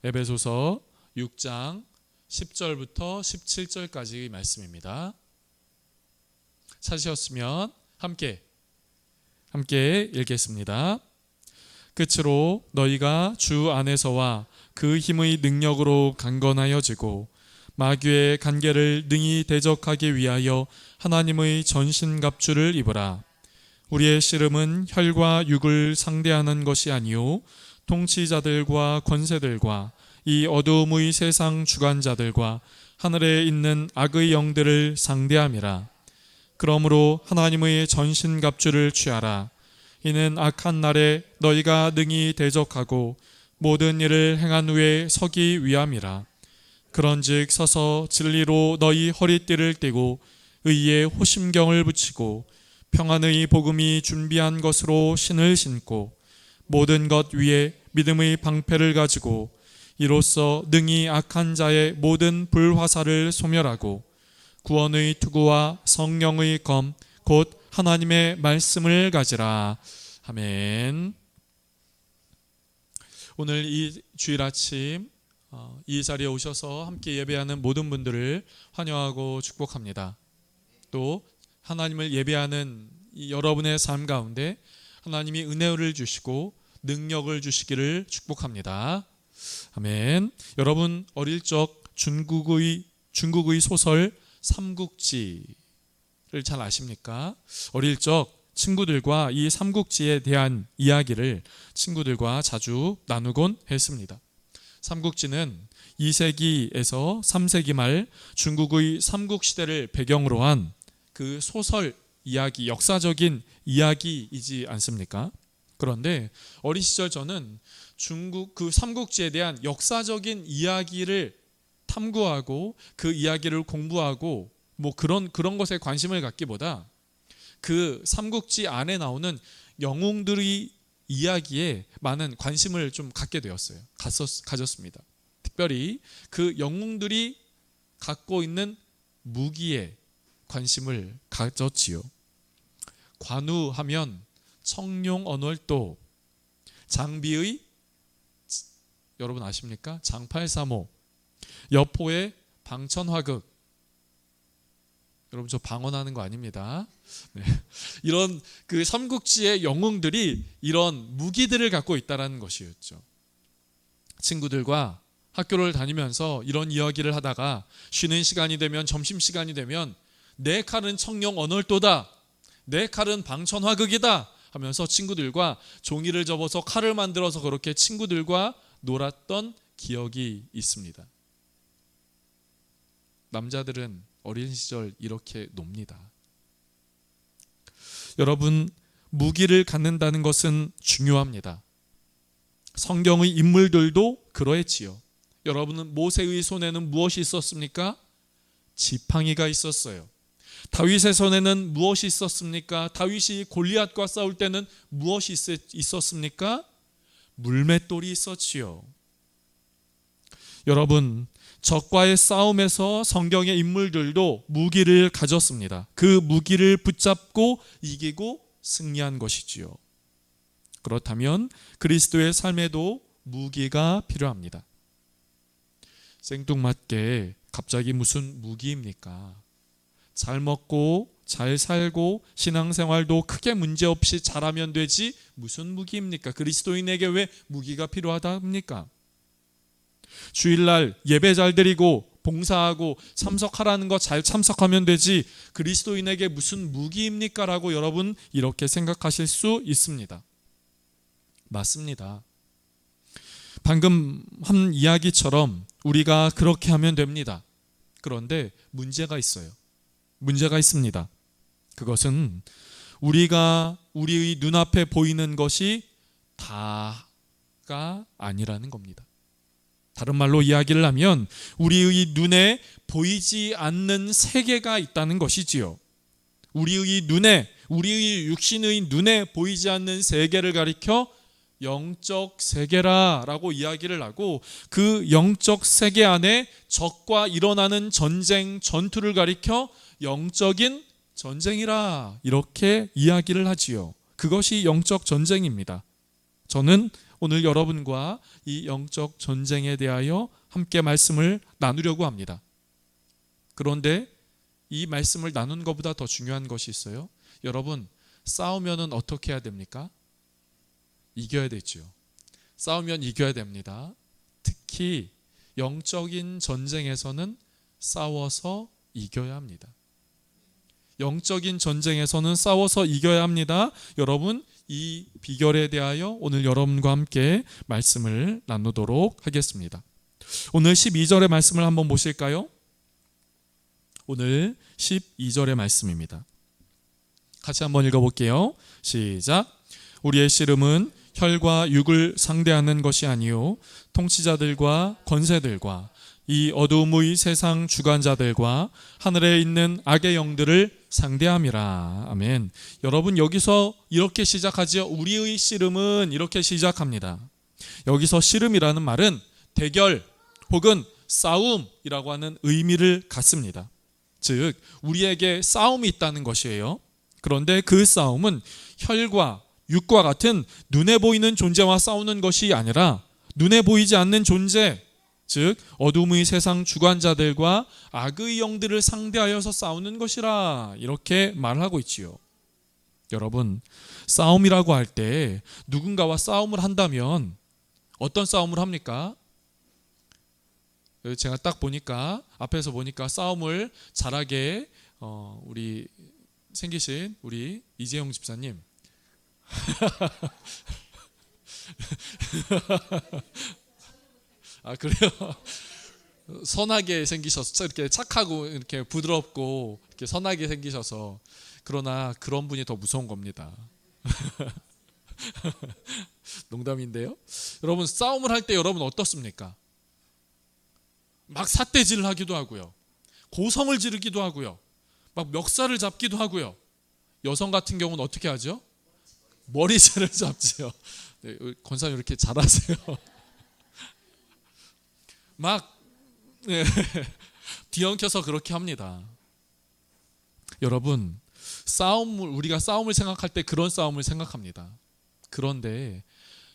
에베소서 6장 10절부터 17절까지 말씀입니다. 찾으셨으면 함께 읽겠습니다. 끝으로 너희가 주 안에서와 그 힘의 능력으로 강건하여지고 마귀의 간계를 능히 대적하기 위하여 하나님의 전신갑주를 입으라. 우리의 씨름은 혈과 육을 상대하는 것이 아니요 통치자들과 권세들과 이 어두움의 세상 주관자들과 하늘에 있는 악의 영들을 상대함이라. 그러므로 하나님의 전신갑주를 취하라. 이는 악한 날에 너희가 능히 대적하고 모든 일을 행한 후에 서기 위함이라. 그런즉 서서 진리로 너희 허리띠를 띠고 의의 호심경을 붙이고 평안의 복음이 준비한 것으로 신을 신고 모든 것 위에 믿음의 방패를 가지고 이로써 능히 악한 자의 모든 불화살을 소멸하고 구원의 투구와 성령의 검 곧 하나님의 말씀을 가지라. 아멘. 오늘 이 주일 아침 이 자리에 오셔서 함께 예배하는 모든 분들을 환영하고 축복합니다. 또 하나님을 예배하는 여러분의 삶 가운데 하나님이 은혜를 주시고 능력을 주시기를 축복합니다. 아멘. 여러분 어릴 적 중국의 소설 삼국지를 잘 아십니까? 어릴 적 친구들과 이 삼국지에 대한 이야기를 친구들과 자주 나누곤 했습니다. 삼국지는 2세기에서 3세기 말 중국의 삼국시대를 배경으로 한 그 소설 이야기, 역사적인 이야기이지 않습니까? 그런데 어린 시절 저는 중국 그 삼국지에 대한 역사적인 이야기를 탐구하고 그 이야기를 공부하고 뭐 그런 것에 관심을 갖기보다 그 삼국지 안에 나오는 영웅들의 이야기에 많은 관심을 좀 갖게 되었어요. 가졌습니다. 특별히 그 영웅들이 갖고 있는 무기에 관심을 가졌지요. 관우하면 청룡언월도, 장비의 여러분 아십니까? 장팔사모, 여포의 방천화극. 여러분 저 방언하는 거 아닙니다. 네. 이런 그 삼국지의 영웅들이 이런 무기들을 갖고 있다라는 것이었죠. 친구들과 학교를 다니면서 이런 이야기를 하다가 쉬는 시간이 되면, 점심시간이 되면 내 칼은 청룡 언월도다, 내 칼은 방천화극이다 하면서 친구들과 종이를 접어서 칼을 만들어서 그렇게 친구들과 놀았던 기억이 있습니다. 남자들은 어린 시절 이렇게 놉니다. 여러분, 무기를 갖는다는 것은 중요합니다. 성경의 인물들도 그러했지요. 여러분은 모세의 손에는 무엇이 있었습니까? 지팡이가 있었어요. 다윗의 손에는 무엇이 있었습니까? 다윗이 골리앗과 싸울 때는 무엇이 있었습니까? 물맷돌이 있었지요. 여러분, 적과의 싸움에서 성경의 인물들도 무기를 가졌습니다. 그 무기를 붙잡고 이기고 승리한 것이지요. 그렇다면 그리스도의 삶에도 무기가 필요합니다. 생뚱맞게 갑자기 무슨 무기입니까? 잘 먹고 잘 살고 신앙생활도 크게 문제없이 잘하면 되지 무슨 무기입니까? 그리스도인에게 왜 무기가 필요하다 합니까? 주일날 예배 잘 드리고 봉사하고 참석하라는 거 잘 참석하면 되지 그리스도인에게 무슨 무기입니까? 라고 여러분 이렇게 생각하실 수 있습니다. 맞습니다. 방금 한 이야기처럼 우리가 그렇게 하면 됩니다. 그런데 문제가 있어요. 문제가 있습니다. 그것은 우리가 우리의 눈앞에 보이는 것이 다가 아니라는 겁니다. 다른 말로 이야기를 하면 우리의 눈에 보이지 않는 세계가 있다는 것이지요. 우리의 육신의 눈에 보이지 않는 세계를 가리켜 영적 세계라라고 이야기를 하고, 그 영적 세계 안에 적과 일어나는 전쟁, 전투를 가리켜 영적인 전쟁이라 이렇게 이야기를 하지요. 그것이 영적 전쟁입니다. 저는 오늘 여러분과 이 영적 전쟁에 대하여 함께 말씀을 나누려고 합니다. 그런데 이 말씀을 나눈 것보다 더 중요한 것이 있어요. 여러분, 싸우면은 어떻게 해야 됩니까? 이겨야 되죠. 싸우면 이겨야 됩니다. 특히 영적인 전쟁에서는 싸워서 이겨야 합니다. 영적인 전쟁에서는 싸워서 이겨야 합니다. 여러분, 이 비결에 대하여 오늘 여러분과 함께 말씀을 나누도록 하겠습니다. 오늘 12절의 말씀을 한번 보실까요? 오늘 12절의 말씀입니다. 같이 한번 읽어볼게요. 시작. 우리의 씨름은 혈과 육을 상대하는 것이 아니요 통치자들과 권세들과 이 어두움의 세상 주관자들과 하늘에 있는 악의 영들을 상대함이라. 아멘. 여러분, 여기서 이렇게 시작하지요. 우리의 씨름은 이렇게 시작합니다. 여기서 씨름이라는 말은 대결 혹은 싸움이라고 하는 의미를 갖습니다. 즉 우리에게 싸움이 있다는 것이에요. 그런데 그 싸움은 혈과 육과 같은 눈에 보이는 존재와 싸우는 것이 아니라 눈에 보이지 않는 존재, 즉 어둠의 세상 주관자들과 악의 영들을 상대하여서 싸우는 것이라, 이렇게 말하고 있지요. 여러분, 싸움이라고 할 때 누군가와 싸움을 한다면 어떤 싸움을 합니까? 제가 딱 보니까, 앞에서 보니까 싸움을 잘하게 우리 생기신 우리 이재용 집사님 아, 그래요? 선하게 생기셔서, 이렇게 착하고 이렇게 부드럽고 이렇게 선하게 생기셔서. 그러나 그런 분이 더 무서운 겁니다. 농담인데요. 여러분, 싸움을 할 때 여러분 어떻습니까? 막 삿대질을 하기도 하고요, 고성을 지르기도 하고요, 막 멱살을 잡기도 하고요. 여성 같은 경우는 어떻게 하죠? 머리채를 잡지요. 네, 권사님 이렇게 잘하세요. 막 네, 뒤엉켜서 그렇게 합니다. 여러분, 우리가 싸움을 생각할 때 그런 싸움을 생각합니다. 그런데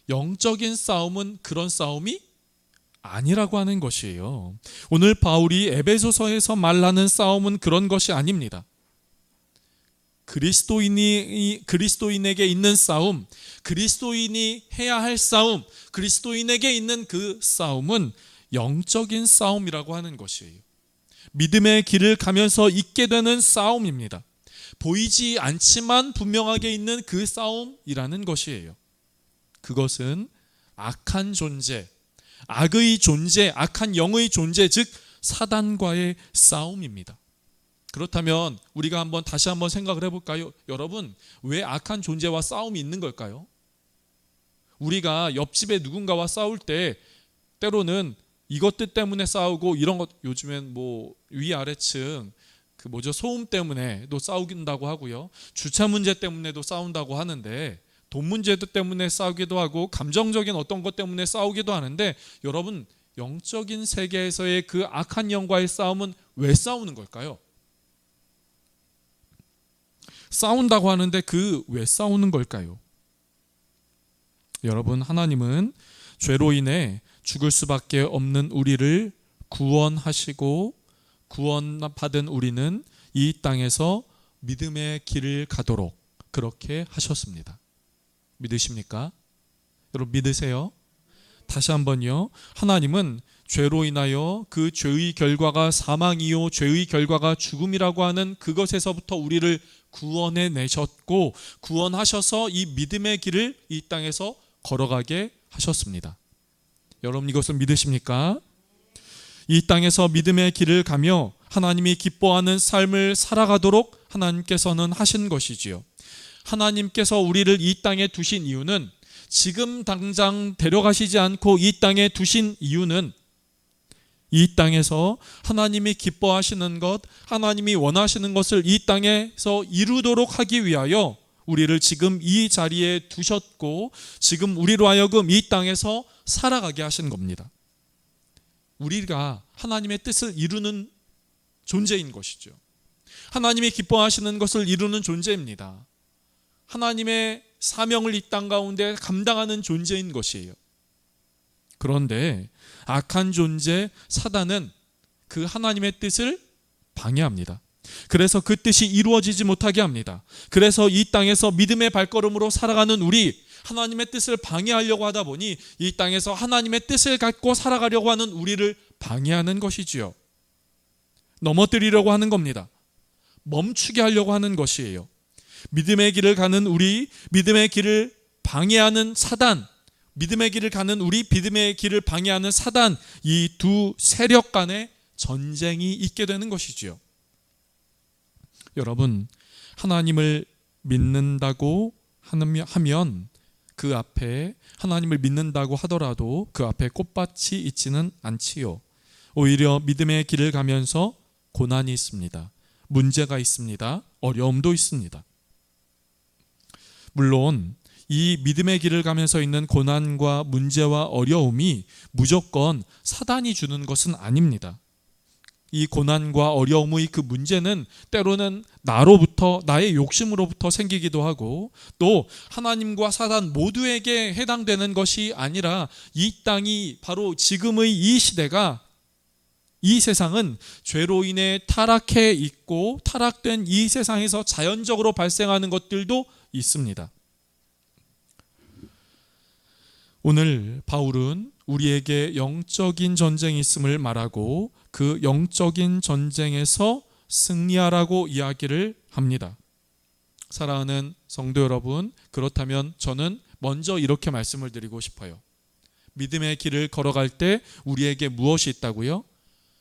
영적인 싸움은 그런 싸움이 아니라고 하는 것이에요. 오늘 바울이 에베소서에서 말하는 싸움은 그런 것이 아닙니다. 그리스도인에게 있는 싸움, 그리스도인이 해야 할 싸움, 그리스도인에게 있는 그 싸움은 영적인 싸움이라고 하는 것이에요. 믿음의 길을 가면서 있게 되는 싸움입니다. 보이지 않지만 분명하게 있는 그 싸움이라는 것이에요. 그것은 악한 존재, 악의 존재, 악한 영의 존재, 즉 사단과의 싸움입니다. 그렇다면 우리가 다시 한번 생각을 해볼까요? 여러분, 왜 악한 존재와 싸움이 있는 걸까요? 우리가 옆집에 누군가와 싸울 때 때로는 이것들 때문에 싸우고, 이런 것, 요즘엔 위아래층 소음 때문에도 싸우긴다고 하고요, 주차 문제 때문에도 싸운다고 하는데, 돈 문제 때문에 싸우기도 하고, 감정적인 어떤 것 때문에 싸우기도 하는데, 여러분, 영적인 세계에서의 그 악한 영과의 싸움은 왜 싸우는 걸까요? 싸운다고 하는데 왜 싸우는 걸까요? 여러분, 하나님은 죄로 인해 죽을 수밖에 없는 우리를 구원하시고, 구원받은 우리는 이 땅에서 믿음의 길을 가도록 그렇게 하셨습니다. 믿으십니까? 여러분, 믿으세요? 다시 한번요. 하나님은 죄로 인하여 그 죄의 결과가 사망이요 죄의 결과가 죽음이라고 하는 그것에서부터 우리를 구원해 내셨고, 구원하셔서 이 믿음의 길을 이 땅에서 걸어가게 하셨습니다. 여러분, 이것을 믿으십니까? 이 땅에서 믿음의 길을 가며 하나님이 기뻐하는 삶을 살아가도록 하나님께서는 하신 것이지요. 하나님께서 우리를 이 땅에 두신 이유는, 지금 당장 데려가시지 않고 이 땅에 두신 이유는, 이 땅에서 하나님이 기뻐하시는 것, 하나님이 원하시는 것을 이 땅에서 이루도록 하기 위하여 우리를 지금 이 자리에 두셨고, 지금 우리로 하여금 이 땅에서 살아가게 하신 겁니다. 우리가 하나님의 뜻을 이루는 존재인 것이죠. 하나님이 기뻐하시는 것을 이루는 존재입니다. 하나님의 사명을 이 땅 가운데 감당하는 존재인 것이에요. 그런데 악한 존재 사단은 그 하나님의 뜻을 방해합니다. 그래서 그 뜻이 이루어지지 못하게 합니다. 그래서 이 땅에서 믿음의 발걸음으로 살아가는 우리, 하나님의 뜻을 방해하려고 하다 보니 이 땅에서 하나님의 뜻을 갖고 살아가려고 하는 우리를 방해하는 것이지요. 넘어뜨리려고 하는 겁니다. 멈추게 하려고 하는 것이에요. 믿음의 길을 가는 우리, 믿음의 길을 방해하는 사단, 믿음의 길을 가는 우리, 믿음의 길을 방해하는 사단, 이 두 세력 간의 전쟁이 있게 되는 것이지요. 여러분, 하나님을 믿는다고 하면 그 앞에, 하나님을 믿는다고 하더라도 그 앞에 꽃밭이 있지는 않지요. 오히려 믿음의 길을 가면서 고난이 있습니다. 문제가 있습니다. 어려움도 있습니다. 물론 이 믿음의 길을 가면서 있는 고난과 문제와 어려움이 무조건 사단이 주는 것은 아닙니다. 이 고난과 어려움의 그 문제는 때로는 나로부터, 나의 욕심으로부터 생기기도 하고, 또 하나님과 사단 모두에게 해당되는 것이 아니라 이 땅이, 바로 지금의 이 시대가, 이 세상은 죄로 인해 타락해 있고 타락된 이 세상에서 자연적으로 발생하는 것들도 있습니다. 오늘 바울은 우리에게 영적인 전쟁이 있음을 말하고 그 영적인 전쟁에서 승리하라고 이야기를 합니다. 사랑하는 성도 여러분, 그렇다면 저는 먼저 이렇게 말씀을 드리고 싶어요. 믿음의 길을 걸어갈 때 우리에게 무엇이 있다고요?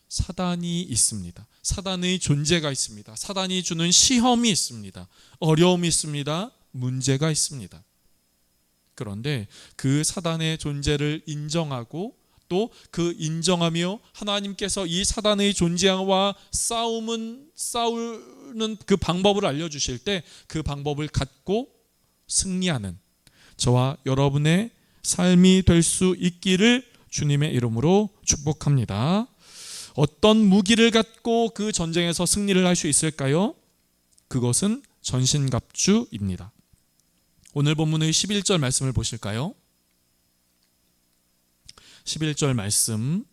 사단이 있습니다. 사단의 존재가 있습니다. 사단이 주는 시험이 있습니다. 어려움이 있습니다. 문제가 있습니다. 그런데 그 사단의 존재를 인정하고 또 그 인정하며 하나님께서 이 사단의 존재와 싸우는 그 방법을 알려주실 때 그 방법을 갖고 승리하는 저와 여러분의 삶이 될 수 있기를 주님의 이름으로 축복합니다. 어떤 무기를 갖고 그 전쟁에서 승리를 할 수 있을까요? 그것은 전신갑주입니다. 오늘 본문의 11절 말씀을 보실까요? 11절 말씀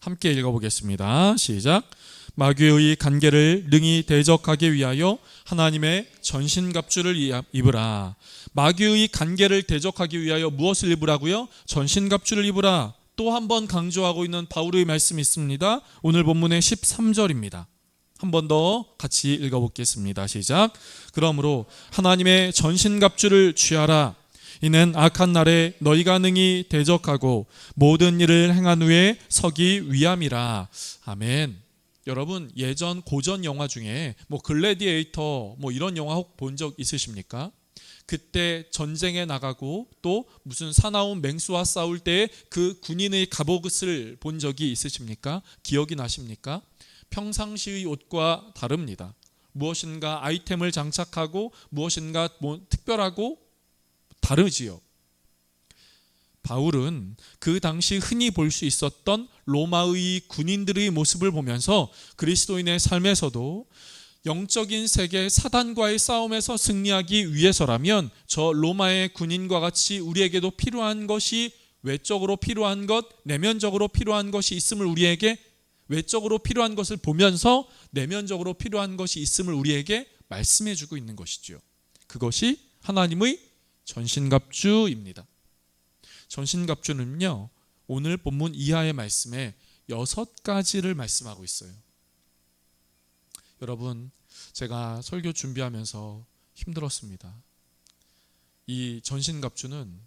함께 읽어보겠습니다. 시작. 마귀의 간계를 능히 대적하기 위하여 하나님의 전신갑주를 입으라. 마귀의 간계를 대적하기 위하여 무엇을 입으라고요? 전신갑주를 입으라. 또 한 번 강조하고 있는 바울의 말씀이 있습니다. 오늘 본문의 13절입니다. 한 번 더 같이 읽어보겠습니다. 시작. 그러므로 하나님의 전신갑주를 취하라. 이는 악한 날에 너희가 능히 대적하고 모든 일을 행한 후에 서기 위함이라. 아멘. 여러분, 예전 고전 영화 중에 글래디에이터 이런 영화 혹 본 적 있으십니까? 그때 전쟁에 나가고 또 무슨 사나운 맹수와 싸울 때 그 군인의 갑옷을 본 적이 있으십니까? 기억이 나십니까? 평상시의 옷과 다릅니다. 무엇인가 아이템을 장착하고 무엇인가 특별하고 다르지요. 바울은 그 당시 흔히 볼 수 있었던 로마의 군인들의 모습을 보면서 그리스도인의 삶에서도 영적인 세계 사단과의 싸움에서 승리하기 위해서라면 저 로마의 군인과 같이 우리에게도 필요한 것이, 외적으로 필요한 것, 내면적으로 필요한 것이 있음을 우리에게, 외적으로 필요한 것을 보면서 내면적으로 필요한 것이 있음을 우리에게 말씀해 주고 있는 것이죠. 그것이 하나님의 전신갑주입니다. 전신갑주는요, 오늘 본문 이하의 말씀에 6가지를 말씀하고 있어요. 여러분, 제가 설교 준비하면서 힘들었습니다. 이 전신갑주는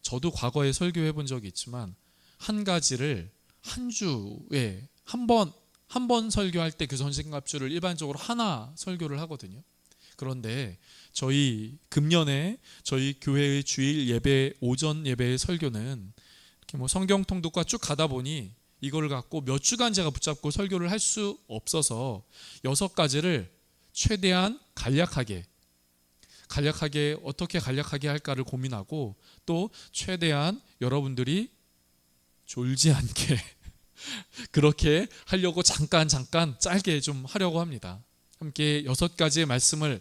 저도 과거에 설교해 본 적이 있지만 한 가지를 한 주에 한 번 설교할 때 그 전신갑주를 일반적으로 하나 설교를 하거든요. 그런데 저희 금년에 저희 교회의 주일 예배, 오전 예배의 설교는 이렇게 성경 통독과 쭉 가다 보니 이걸 갖고 몇 주간 제가 붙잡고 설교를 할 수 없어서 6가지를 최대한 간략하게 어떻게 간략하게 할까를 고민하고 또 최대한 여러분들이 졸지 않게 그렇게 하려고 잠깐 짧게 좀 하려고 합니다. 함께 6가지의 말씀을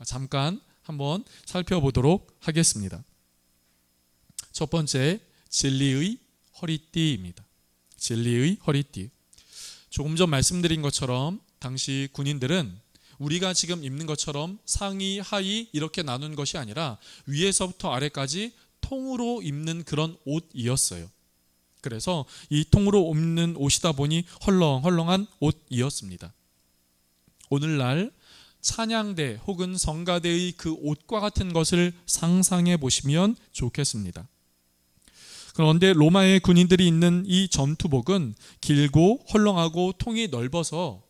잠깐 한번 살펴보도록 하겠습니다. 첫 번째, 진리의 허리띠입니다. 진리의 허리띠. 조금 전 말씀드린 것처럼 당시 군인들은 우리가 지금 입는 것처럼 상의, 하의 이렇게 나눈 것이 아니라 위에서부터 아래까지 통으로 입는 그런 옷이었어요. 그래서 이 통으로 입는 옷이다 보니 헐렁헐렁한 옷이었습니다. 오늘날 찬양대 혹은 성가대의 그 옷과 같은 것을 상상해 보시면 좋겠습니다. 그런데 로마의 군인들이 입는 이 전투복은 길고 헐렁하고 통이 넓어서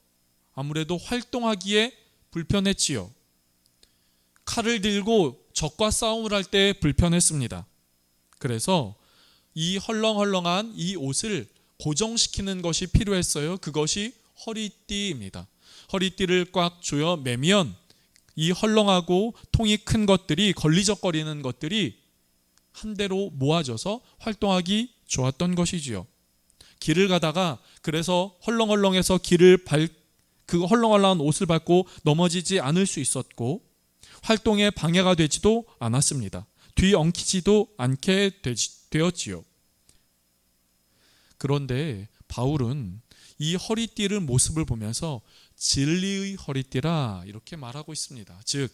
아무래도 활동하기에 불편했지요. 칼을 들고 적과 싸움을 할 때 불편했습니다. 그래서 이 헐렁헐렁한 이 옷을 고정시키는 것이 필요했어요. 그것이 허리띠입니다. 허리띠를 꽉 조여 매면 이 헐렁하고 통이 큰 것들이, 걸리적거리는 것들이 한 대로 모아져서 활동하기 좋았던 것이지요. 길을 가다가 그래서 헐렁헐렁해서 그 헐렁헐렁한 옷을 밟고 넘어지지 않을 수 있었고, 활동에 방해가 되지도 않았습니다. 뒤엉키지도 않게 되었지요. 그런데 바울은 이 허리띠를 모습을 보면서 진리의 허리띠라 이렇게 말하고 있습니다. 즉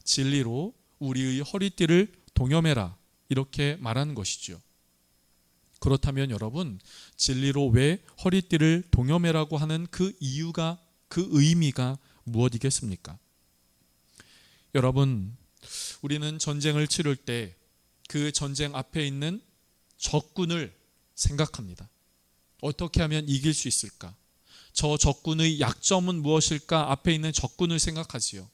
진리로 우리의 허리띠를 동여매라 이렇게 말하는 것이죠. 그렇다면 여러분, 진리로 왜 허리띠를 동여매라고 하는 그 이유가, 그 의미가 무엇이겠습니까? 여러분, 우리는 전쟁을 치를 때 그 전쟁 앞에 있는 적군을 생각합니다. 어떻게 하면 이길 수 있을까? 저 적군의 약점은 무엇일까? 앞에 있는 적군을 생각하지요.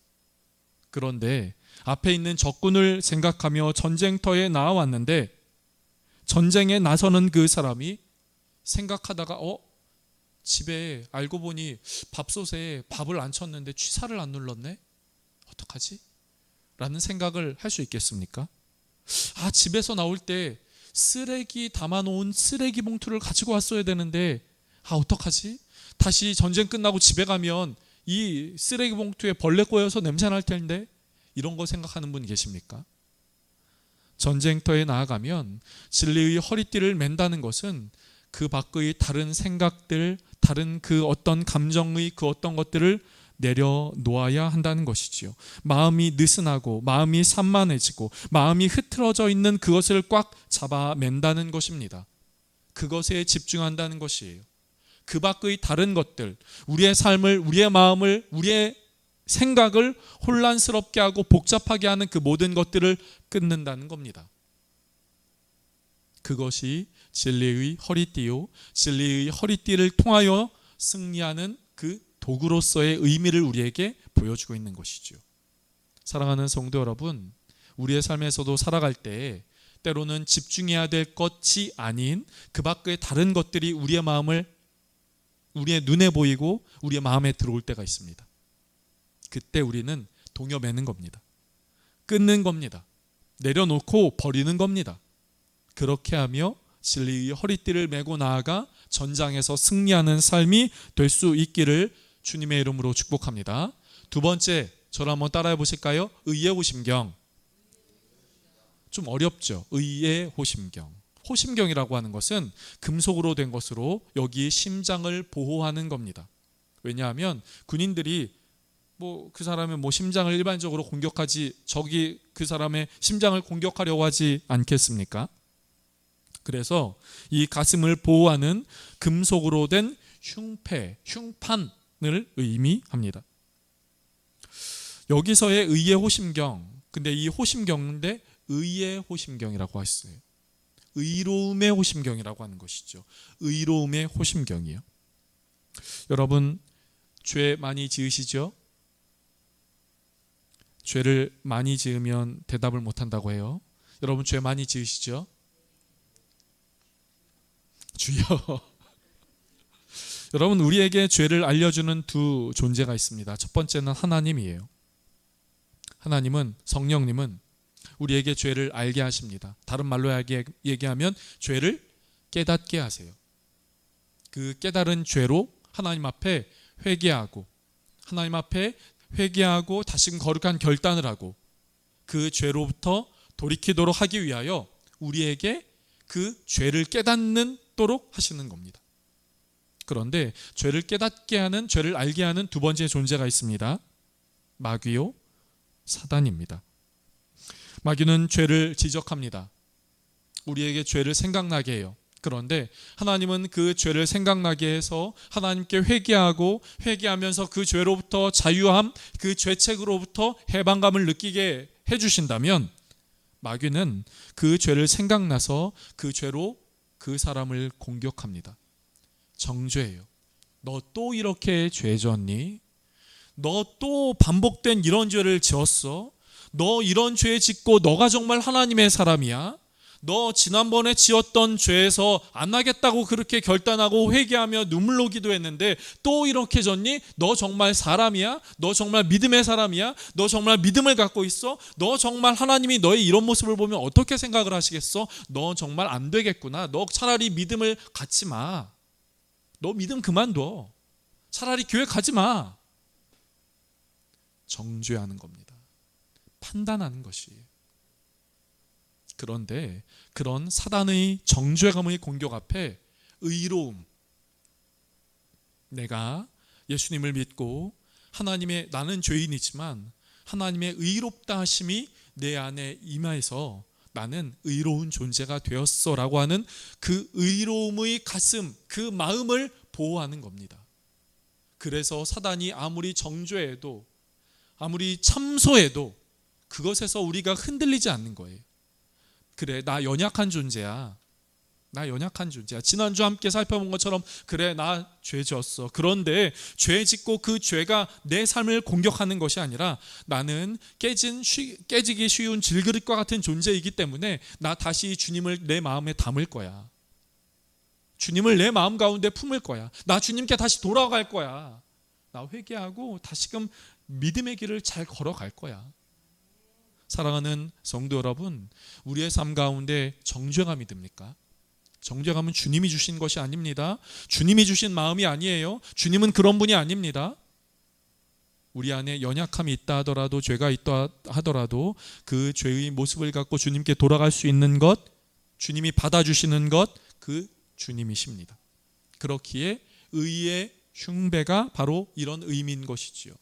그런데 앞에 있는 적군을 생각하며 전쟁터에 나와왔는데 전쟁에 나서는 그 사람이 생각하다가 집에 알고 보니 밥솥에 밥을 안 쳤는데 취사를 안 눌렀네? 어떡하지? 라는 생각을 할 수 있겠습니까? 집에서 나올 때 쓰레기 담아놓은 쓰레기 봉투를 가지고 왔어야 되는데 어떡하지? 다시 전쟁 끝나고 집에 가면 이 쓰레기 봉투에 벌레 꼬여서 냄새 날 텐데, 이런 거 생각하는 분 계십니까? 전쟁터에 나아가면 진리의 허리띠를 맨다는 것은 그 밖의 다른 생각들, 다른 그 어떤 감정의 그 어떤 것들을 내려놓아야 한다는 것이지요. 마음이 느슨하고 마음이 산만해지고 마음이 흐트러져 있는 그것을 꽉 잡아 맨다는 것입니다. 그것에 집중한다는 것이에요. 그 밖의 다른 것들, 우리의 삶을, 우리의 마음을, 우리의 생각을 혼란스럽게 하고 복잡하게 하는 그 모든 것들을 끊는다는 겁니다. 그것이 진리의 허리띠요, 진리의 허리띠를 통하여 승리하는 그 도구로서의 의미를 우리에게 보여주고 있는 것이죠. 사랑하는 성도 여러분, 우리의 삶에서도 살아갈 때 때로는 집중해야 될 것이 아닌 그 밖의 다른 것들이 우리의 마음을, 우리의 눈에 보이고 우리의 마음에 들어올 때가 있습니다. 그때 우리는 동여매는 겁니다. 끊는 겁니다. 내려놓고 버리는 겁니다. 그렇게 하며 진리의 허리띠를 메고 나아가 전장에서 승리하는 삶이 될 수 있기를 주님의 이름으로 축복합니다. 두 번째, 저를 한번 따라해 보실까요? 의의 호심경. 좀 어렵죠? 의의 호심경. 호심경이라고 하는 것은 금속으로 된 것으로 여기 심장을 보호하는 겁니다. 왜냐하면 군인들이 그 사람의 심장을 일반적으로 공격하지, 적이 그 사람의 심장을 공격하려고 하지 않겠습니까? 그래서 이 가슴을 보호하는 금속으로 된 흉판을 의미합니다. 여기서의 의의 호심경, 근데 이 호심경인데 의의 호심경이라고 했어요. 의로움의 호심경이라고 하는 것이죠. 의로움의 호심경이요. 여러분, 죄 많이 지으시죠? 죄를 많이 지으면 대답을 못한다고 해요. 여러분, 죄 많이 지으시죠? 주여. 여러분, 우리에게 죄를 알려주는 두 존재가 있습니다. 첫 번째는 하나님이에요. 하나님은, 성령님은 우리에게 죄를 알게 하십니다. 다른 말로 얘기하면 죄를 깨닫게 하세요. 그 깨달은 죄로 하나님 앞에 회개하고, 하나님 앞에 회개하고 다시금 거룩한 결단을 하고, 그 죄로부터 돌이키도록 하기 위하여 우리에게 그 죄를 깨닫도록 하시는 겁니다. 그런데 죄를 깨닫게 하는, 죄를 알게 하는 두 번째 존재가 있습니다. 마귀요, 사단입니다. 마귀는 죄를 지적합니다. 우리에게 죄를 생각나게 해요. 그런데 하나님은 그 죄를 생각나게 해서 하나님께 회개하면서 그 죄로부터 자유함, 그 죄책으로부터 해방감을 느끼게 해주신다면, 마귀는 그 죄를 생각나서 그 죄로 그 사람을 공격합니다. 정죄해요. 너 또 이렇게 죄 졌니? 너 또 반복된 이런 죄를 지었어? 너 이런 죄 짓고 너가 정말 하나님의 사람이야? 너 지난번에 지었던 죄에서 안 나겠다고 그렇게 결단하고 회개하며 눈물로 기도했는데 또 이렇게 졌니? 너 정말 사람이야? 너 정말 믿음의 사람이야? 너 정말 믿음을 갖고 있어? 너 정말 하나님이 너의 이런 모습을 보면 어떻게 생각을 하시겠어? 너 정말 안 되겠구나. 너 차라리 믿음을 갖지 마. 너 믿음 그만둬. 차라리 교회 가지 마. 정죄하는 겁니다. 판단하는 것이에요. 그런데 그런 사단의 정죄감의 공격 앞에 의로움, 내가 예수님을 믿고 하나님의, 나는 죄인이지만 하나님의 의롭다 하심이 내 안에 임하여서 나는 의로운 존재가 되었어 라고 하는 그 의로움의 가슴, 그 마음을 보호하는 겁니다. 그래서 사단이 아무리 정죄해도, 아무리 참소해도 그것에서 우리가 흔들리지 않는 거예요. 그래, 나 연약한 존재야. 나 연약한 존재야. 지난주 함께 살펴본 것처럼, 그래, 나 죄 졌어. 그런데 죄 짓고 그 죄가 내 삶을 공격하는 것이 아니라 나는 깨지기 쉬운 질그릇과 같은 존재이기 때문에 나 다시 주님을 내 마음에 담을 거야. 주님을 내 마음 가운데 품을 거야. 나 주님께 다시 돌아갈 거야. 나 회개하고 다시금 믿음의 길을 잘 걸어갈 거야. 사랑하는 성도 여러분, 우리의 삶 가운데 정죄감이 듭니까? 정죄감은 주님이 주신 것이 아닙니다. 주님이 주신 마음이 아니에요. 주님은 그런 분이 아닙니다. 우리 안에 연약함이 있다 하더라도, 죄가 있다 하더라도 그 죄의 모습을 갖고 주님께 돌아갈 수 있는 것, 주님이 받아주시는 것, 그 주님이십니다. 그렇기에 의의 흉배가 바로 이런 의미인 것이지요.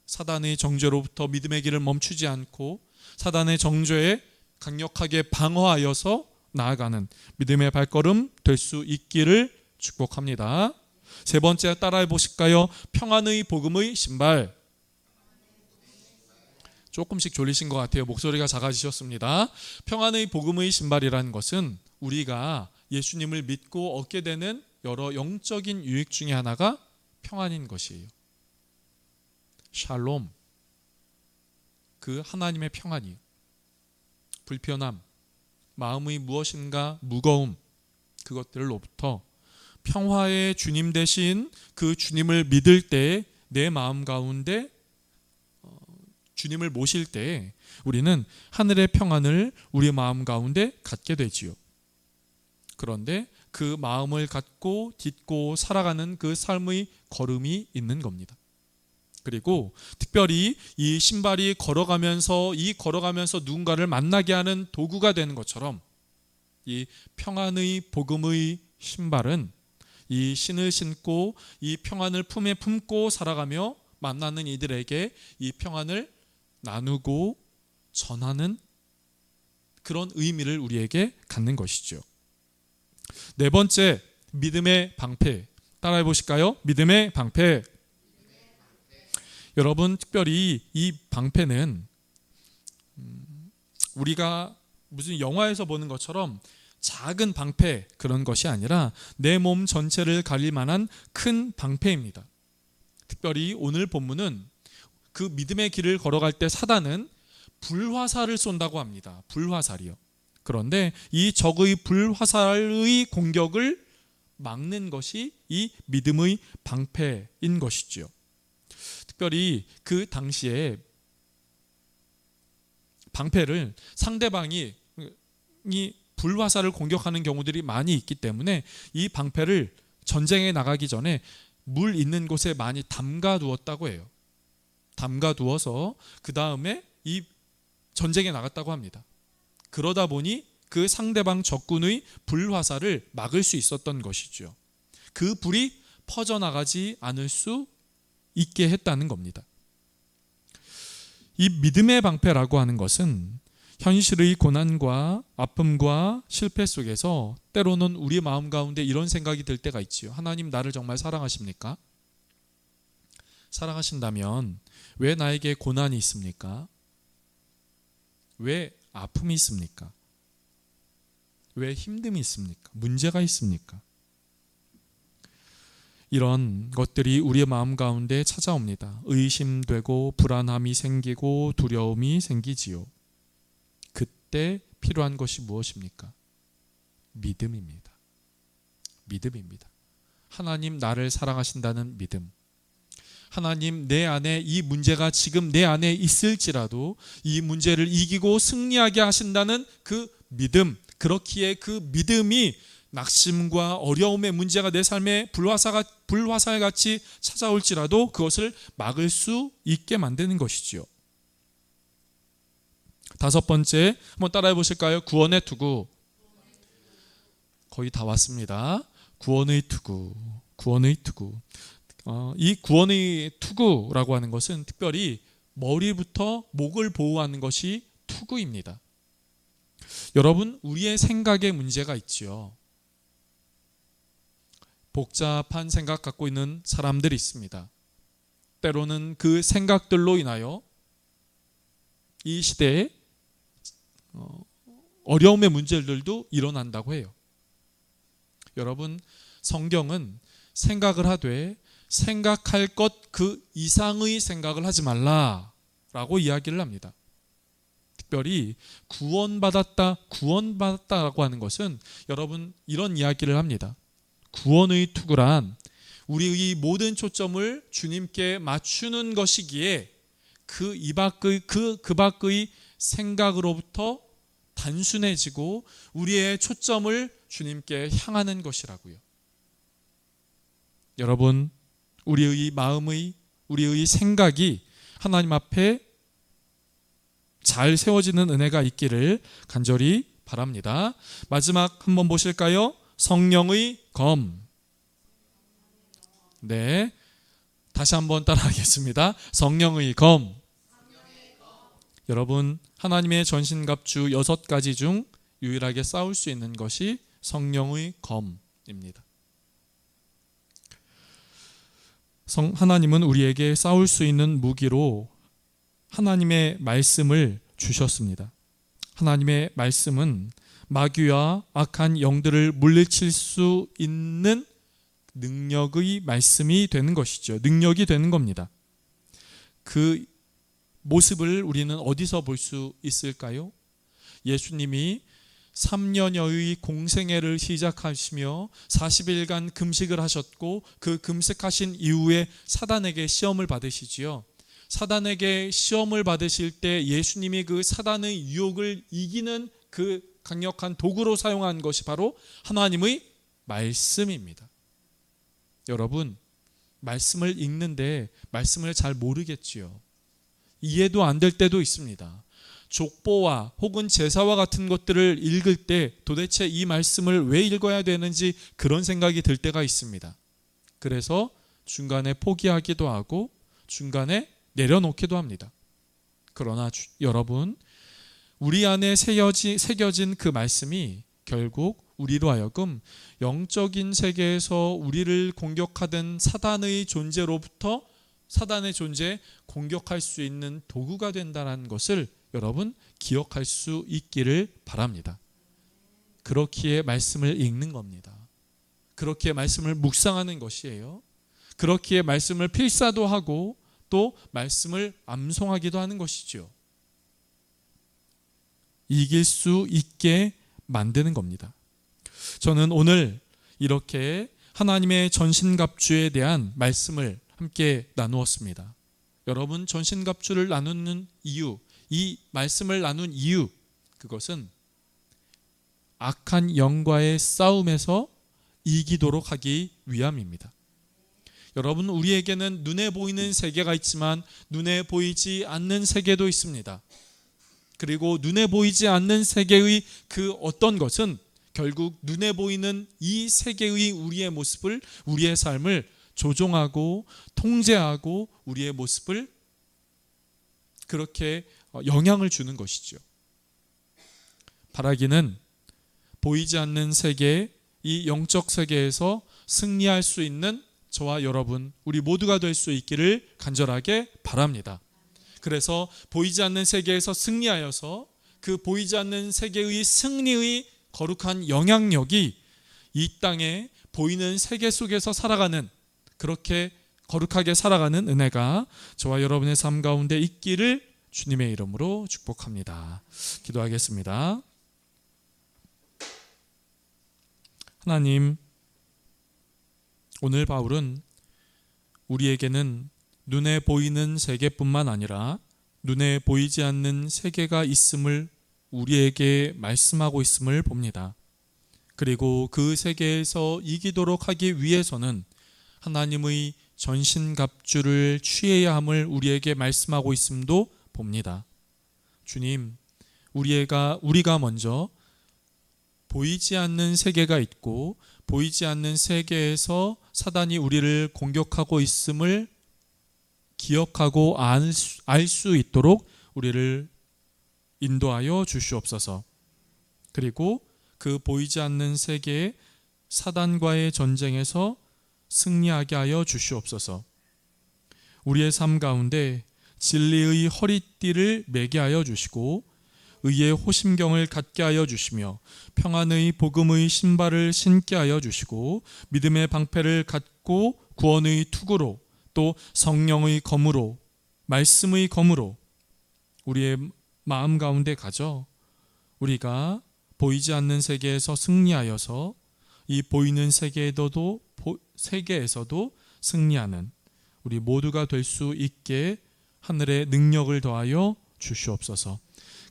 사단의 정죄로부터 믿음의 길을 멈추지 않고 사단의 정죄에 강력하게 방어하여서 나아가는 믿음의 발걸음 될 수 있기를 축복합니다. 세 번째 따라해 보실까요? 평안의 복음의 신발. 조금씩 졸리신 것 같아요. 목소리가 작아지셨습니다. 평안의 복음의 신발이라는 것은 우리가 예수님을 믿고 얻게 되는 여러 영적인 유익 중에 하나가 평안인 것이에요. 샬롬, 그 하나님의 평안이요. 불편함, 마음의 무엇인가 무거움, 그것들로부터 평화의 주님 대신 그 주님을 믿을 때 내 마음 가운데 주님을 모실 때 우리는 하늘의 평안을 우리 마음 가운데 갖게 되지요. 그런데 그 마음을 갖고 딛고 살아가는 그 삶의 걸음이 있는 겁니다. 그리고 특별히 이 신발이 걸어가면서 누군가를 만나게 하는 도구가 되는 것처럼 이 평안의 복음의 신발은 이 신을 신고 이 평안을 품에 품고 살아가며 만나는 이들에게 이 평안을 나누고 전하는 그런 의미를 우리에게 갖는 것이죠. 네 번째, 믿음의 방패. 따라해 보실까요? 믿음의 방패. 여러분, 특별히 이 방패는 우리가 무슨 영화에서 보는 것처럼 작은 방패, 그런 것이 아니라 내 몸 전체를 가릴 만한 큰 방패입니다. 특별히 오늘 본문은 그 믿음의 길을 걸어갈 때 사단은 불화살을 쏜다고 합니다. 불화살이요. 그런데 이 적의 불화살의 공격을 막는 것이 이 믿음의 방패인 것이죠. 특별히 그 당시에 방패를 상대방이 불화살을 공격하는 경우들이 많이 있기 때문에 이 방패를 전쟁에 나가기 전에 물 있는 곳에 많이 담가 두었다고 해요. 담가두어서 그 다음에 이 전쟁에 나갔다고 합니다. 그러다 보니 그 상대방 적군의 불화살을 막을 수 있었던 것이죠. 그 불이 퍼져나가지 않을 수 있게 했다는 겁니다. 이 믿음의 방패라고 하는 것은 현실의 고난과 아픔과 실패 속에서 때로는 우리 마음 가운데 이런 생각이 들 때가 있지요. 하나님 나를 정말 사랑하십니까? 사랑하신다면 왜 나에게 고난이 있습니까? 왜 아픔이 있습니까? 왜 힘듦이 있습니까? 문제가 있습니까? 이런 것들이 우리의 마음 가운데 찾아옵니다. 의심되고 불안함이 생기고 두려움이 생기지요. 그때 필요한 것이 무엇입니까? 믿음입니다. 믿음입니다. 하나님 나를 사랑하신다는 믿음. 하나님 내 안에 이 문제가 지금 내 안에 있을지라도 이 문제를 이기고 승리하게 하신다는 그 믿음. 그렇기에 그 믿음이 낙심과 어려움의 문제가 내 삶에 불화살같이 찾아올지라도 그것을 막을 수 있게 만드는 것이지요. 다섯 번째 한번 따라해 보실까요? 구원의 투구. 거의 다 왔습니다. 구원의 투구. 구원의 투구. 이 구원의 투구라고 하는 것은 특별히 머리부터 목을 보호하는 것이 투구입니다. 여러분, 우리의 생각에 문제가 있지요. 복잡한 생각 갖고 있는 사람들이 있습니다. 때로는 그 생각들로 인하여 이 시대에 어려움의 문제들도 일어난다고 해요. 여러분, 성경은 생각을 하되 생각할 것 그 이상의 생각을 하지 말라라고 이야기를 합니다. 특별히 구원받았다라고 하는 것은 여러분 이런 이야기를 합니다. 구원의 투구란 우리의 모든 초점을 주님께 맞추는 것이기에 그 밖의 생각으로부터 단순해지고 우리의 초점을 주님께 향하는 것이라고요. 여러분, 우리의 마음의 우리의 생각이 하나님 앞에 잘 세워지는 은혜가 있기를 간절히 바랍니다. 마지막 한번 보실까요? 성령의 검. 네, 다시 한번 따라하겠습니다. 성령의 검. 여러분, 하나님의 전신갑주 6가지 중 유일하게 싸울 수 있는 것이 성령의 검입니다. 하나님은 우리에게 싸울 수 있는 무기로 하나님의 말씀을 주셨습니다. 하나님의 말씀은 마귀와 악한 영들을 물리칠 수 있는 능력의 말씀이 되는 것이죠. 능력이 되는 겁니다. 그 모습을 우리는 어디서 볼 수 있을까요? 예수님이 3년여의 공생애를 시작하시며 40일간 금식을 하셨고 그 금식하신 이후에 사단에게 시험을 받으시지요. 사단에게 시험을 받으실 때 예수님이 그 사단의 유혹을 이기는 그 강력한 도구로 사용한 것이 바로 하나님의 말씀입니다. 여러분, 말씀을 읽는데 말씀을 잘 모르겠지요. 이해도 안 될 때도 있습니다. 족보와 혹은 제사와 같은 것들을 읽을 때 도대체 이 말씀을 왜 읽어야 되는지 그런 생각이 들 때가 있습니다. 그래서 중간에 포기하기도 하고 중간에 내려놓기도 합니다. 그러나 여러분, 우리 안에 새겨진 그 말씀이 결국 우리로 하여금 영적인 세계에서 우리를 공격하던 사단의 존재로부터 사단의 존재에 공격할 수 있는 도구가 된다는 것을 여러분 기억할 수 있기를 바랍니다. 그렇기에 말씀을 읽는 겁니다. 그렇기에 말씀을 묵상하는 것이에요. 그렇기에 말씀을 필사도 하고 또 말씀을 암송하기도 하는 것이죠. 이길 수 있게 만드는 겁니다. 저는 오늘 이렇게 하나님의 전신갑주에 대한 말씀을 함께 나누었습니다. 여러분, 전신갑주를 나누는 이유, 이 말씀을 나눈 이유, 그것은 악한 영과의 싸움에서 이기도록 하기 위함입니다. 여러분, 우리에게는 눈에 보이는 세계가 있지만 눈에 보이지 않는 세계도 있습니다. 그리고 눈에 보이지 않는 세계의 그 어떤 것은 결국 눈에 보이는 이 세계의 우리의 모습을, 우리의 삶을 조종하고 통제하고 우리의 모습을 그렇게 영향을 주는 것이죠. 바라기는 보이지 않는 세계, 이 영적 세계에서 승리할 수 있는 저와 여러분, 우리 모두가 될 수 있기를 간절하게 바랍니다. 그래서 보이지 않는 세계에서 승리하여서 그 보이지 않는 세계의 승리의 거룩한 영향력이 이 땅에 보이는 세계 속에서 살아가는, 그렇게 거룩하게 살아가는 은혜가 저와 여러분의 삶 가운데 있기를 주님의 이름으로 축복합니다. 기도하겠습니다. 하나님, 오늘 바울은 우리에게는 눈에 보이는 세계뿐만 아니라 눈에 보이지 않는 세계가 있음을 우리에게 말씀하고 있음을 봅니다. 그리고 그 세계에서 이기도록 하기 위해서는 하나님의 전신갑주를 취해야 함을 우리에게 말씀하고 있음도 봅니다. 주님, 우리가 먼저 보이지 않는 세계가 있고 보이지 않는 세계에서 사단이 우리를 공격하고 있음을 기억하고 알 수 있도록 우리를 인도하여 주시옵소서. 그리고 그 보이지 않는 세계의 사단과의 전쟁에서 승리하게 하여 주시옵소서. 우리의 삶 가운데 진리의 허리띠를 매게 하여 주시고 의의 호심경을 갖게 하여 주시며 평안의 복음의 신발을 신게 하여 주시고 믿음의 방패를 갖고 구원의 투구로 또 성령의 검으로, 말씀의 검으로 우리의 마음 가운데 가져 우리가 보이지 않는 세계에서 승리하여서 이 보이는 세계에서도 승리하는 우리 모두가 될 수 있게 하늘의 능력을 더하여 주시옵소서.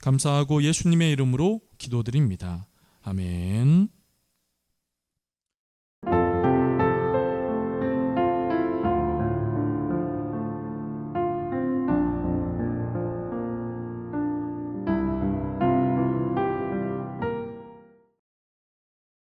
감사하고 예수님의 이름으로 기도드립니다. 아멘.